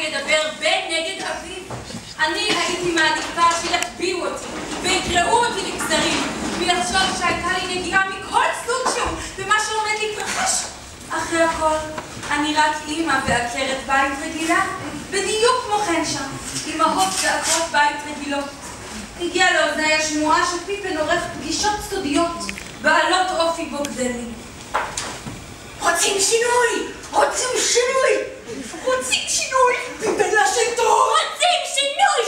ידבר בן נגד אביו. אני הייתי מעדיפה שיטביעו אותי ויקראו אותי לגזרים, ולחשוב שהייתה לי נגיעה מכל סוג שהוא במה שעומד להתרחש. אחרי הכל, אני רק אימא ועקרת בית רגילה, בדיוק כמו כן שם, אמהות ועקרות בית רגילות. הגיעה לאוזני השמועה שפיפן עורך פגישות סודיות, בעלות אופי בוגדני. רוצים שינוי! רוצים שינוי! רוצים שינוי! פיפן לשלטון! רוצים שינוי!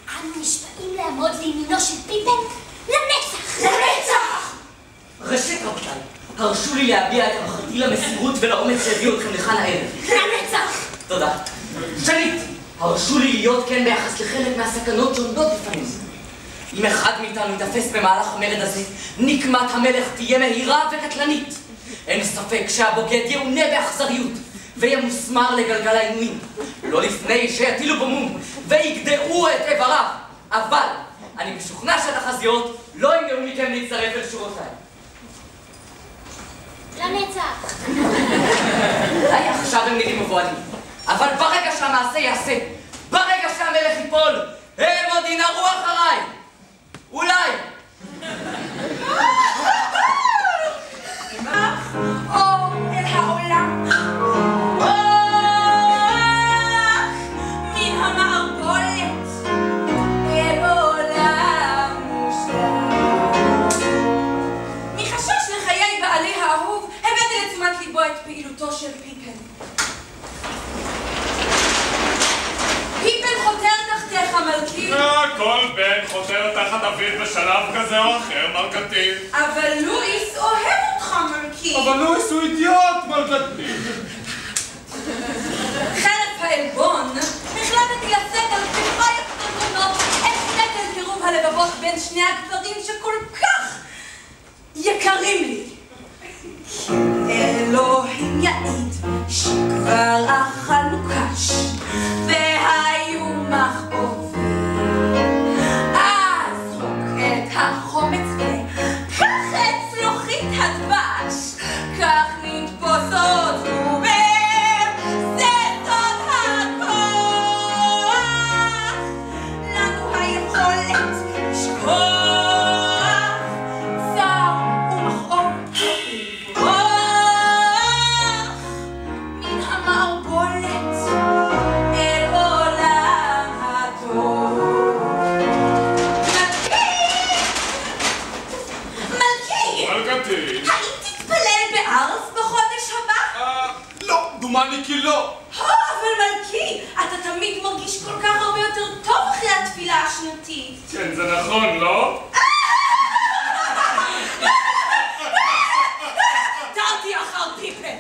אנו נשבעים לעמוד לימינו של פיפן לנצח! לנצח! ראשית רבותיי, הרשו לי להביע את הערכתי למסירות ולאומץ שהביא אתכם לכאן הערב. לנצח! תודה. שנית, הרשו לי להיות כן ביחס לחלק מהסכנות שעומדות בפנינו. אם אחד מאיתנו יתפס במהלך המרד הזה, נקמת המלך תהיה מהירה וקטלנית. אין ספק שהבוגד יעונה באכזריות, וימוסמר לגלגל העינויים, לא לפני שיטילו בו מום ויגדעו את איבריו. אבל אני משוכנע שהתחזיות לא ימנעו מכם להצטרף אל שורותיי. לנצח! אולי עכשיו הם נראים מבועדים, אבל ברגע שהמעשה יעשה, ברגע שהמלך ייפול, הם עוד ינערו אחריי. אולי. אור אל העולם. מן המערבולת אל עולם מושלם. מחשש לחיי בעלי האהוב, הבאתי לתשומת ליבו את פעילותו של פיפן. פיפן חותר תחתיך, מלכי. כל בן חותר תחת אביו בשלב כזה או אחר, מלכתי. אבל לואיס אוהב אותך, מלכי. אבל לואיס הוא אידיוט, מלכתי. חרף העלבון, החלטתי לשאת על כתפיי הקטנטונות את נטל קירוב הלבבות בין שני הגברים שכל כך יקרים לי. אלוהים יעיד שכבר אכלנו קש והיו מכאובים. אז זרוק את החומץ וקח את צלוחית הדבש, כך נתפוס אותו וזה סוד הכוח. לנו היכולת לשכוח צער ומכאוב ולברוח מן המערבולת אל עולם הטוב. מלכי! מלכתי. האם תתפלל בערס בחודש הבא? לא, דומני כי לא. אבל מלכי, אתה תמיד מרגיש כל כך הרבה יותר טוב אחרי התפילה השנתית. כן, זה נכון, לא? תרתי אחר פיפן.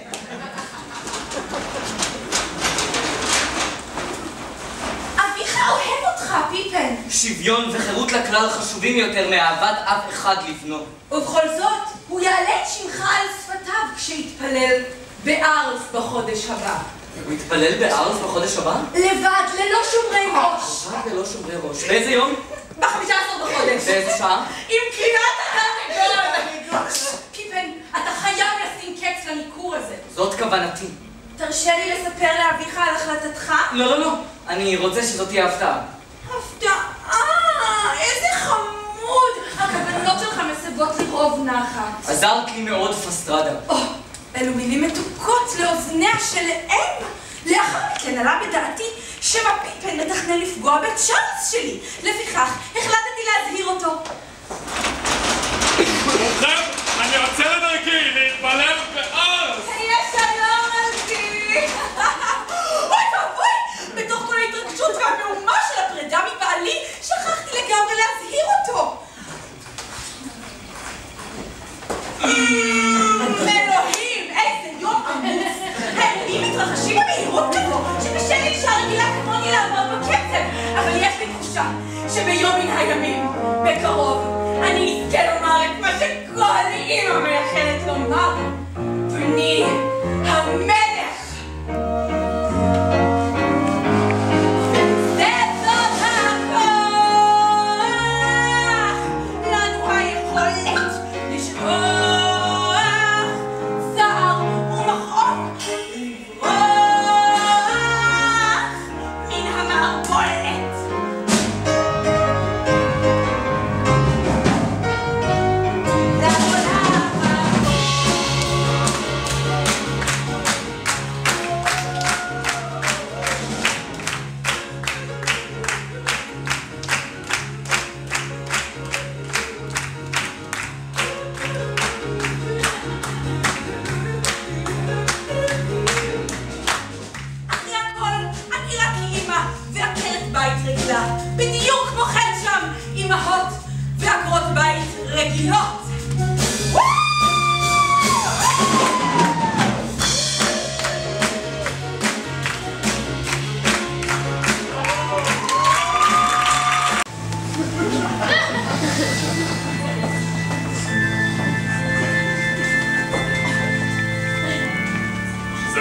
אביך אוהב אותך, פיפן. שוויון וחירות לכלל חשובים יותר מאהבת אף אחד לבנו. ובכל זאת, הוא יעלה את שמך על שפתיו כשיתפלל בארץ בחודש הבא. הוא יתפלל בארץ בחודש הבא? לבד, ללא שומרי ראש. רק ללא שומרי ראש. באיזה יום? ב-15 בחודש. באיזה שעה? עם קריאת התרנגול. פיפן, אתה חייב לשים קץ לניכור הזה. זאת כוונתי. תרשה לי לספר לאביך על החלטתך? לא. אני רוצה שזאת תהיה הפתעה. הפתעה, איזה חמוד. הכוונות שלך מסבות לרוב נחת. עזרת לי מאוד, פסטרדה. אלו מילים מתוקות לאוזניה של אם. לאחר מכן עלה בדעתי שמא פיפן מתכנן לפגוע בצ'ארלס שלי. לפיכך החלטתי להזהיר אותו. ובכן, אני עוצר את דרכי להתפלל בארץ. תהיה שלום מלכי. אוי ואבוי, בתוך כל ההתרגשות והמהומה של הפרידה מבעלי שכחתי לגמרי להזהיר אותו. אלוהים, איזה יום עמוס. האירועים מתרחשים במהירות כזו שקשה לי אישה רגילה כמוני לעמוד בקצב. אבל יש לי תחושה שביום מן הימים, בקרוב, אני אזכה לומר את מה שכל אימא מייחלת לומר. בני המלך. וזה סוד הכוח. לנו היכולת לשכוח צער ומכאוב ולברוח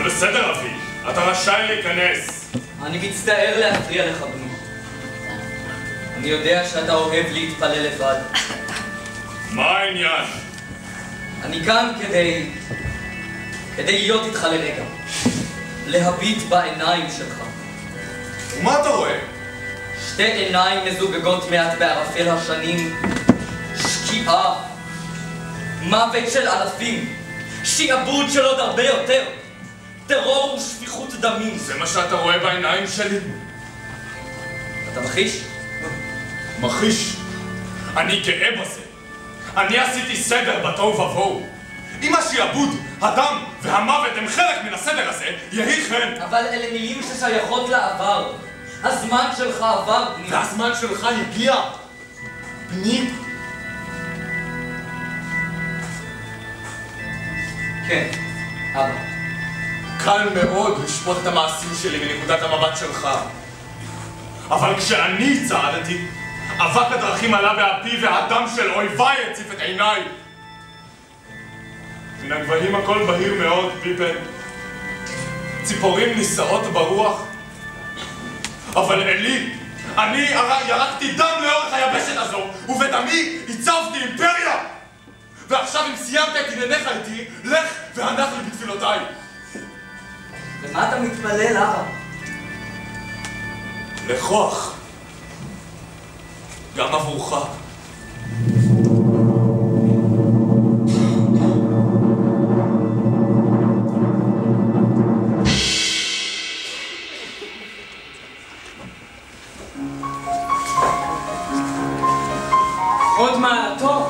זה בסדר, אבי. אתה רשאי להיכנס. אני מצטער להפריע לך, בני. אני יודע שאתה אוהב להתפלל לבד. מה העניין? אני כאן כדי להיות איתך לרגע. להביט בעיניים שלך. ומה אתה רואה? שתי עיניים מזוגגות מעט בערפל השנים. שקיעה. מוות של אלפים. שיעבוד של עוד הרבה יותר. טרור ושפיכות דמים. זה מה שאתה רואה בעיניים שלי? אתה מכחיש? מכחיש. אני גאה בזה. אני עשיתי סדר בתוהו ובוהו. אם השיעבוד, הדם והמוות הם חלק מן הסדר הזה, יהי כן. אבל אלה מילים ששייכות לעבר. הזמן שלך עבר, בני. והזמן שלך הגיע. בני. כן, אבא. קל מאוד לשפוט את המעשים שלי מנקודת המבט שלך. אבל כשאני צעדתי, אבק הדרכים עלה באפי והדם של אויביי הציף את עיניי. מן הגבהים הכל בהיר מאוד, פיפן. ציפורים נישאות ברוח. אבל אלי, אני ירקתי דם לאורך היבשת הזו, ובדמי הצבתי אימפריה! ועכשיו אם סיימת את ענייניך איתי, לך והנח לי בתפילותיי. למה אתה מתפלל, אבא? לכוח. גם עבורך. עוד מעלתו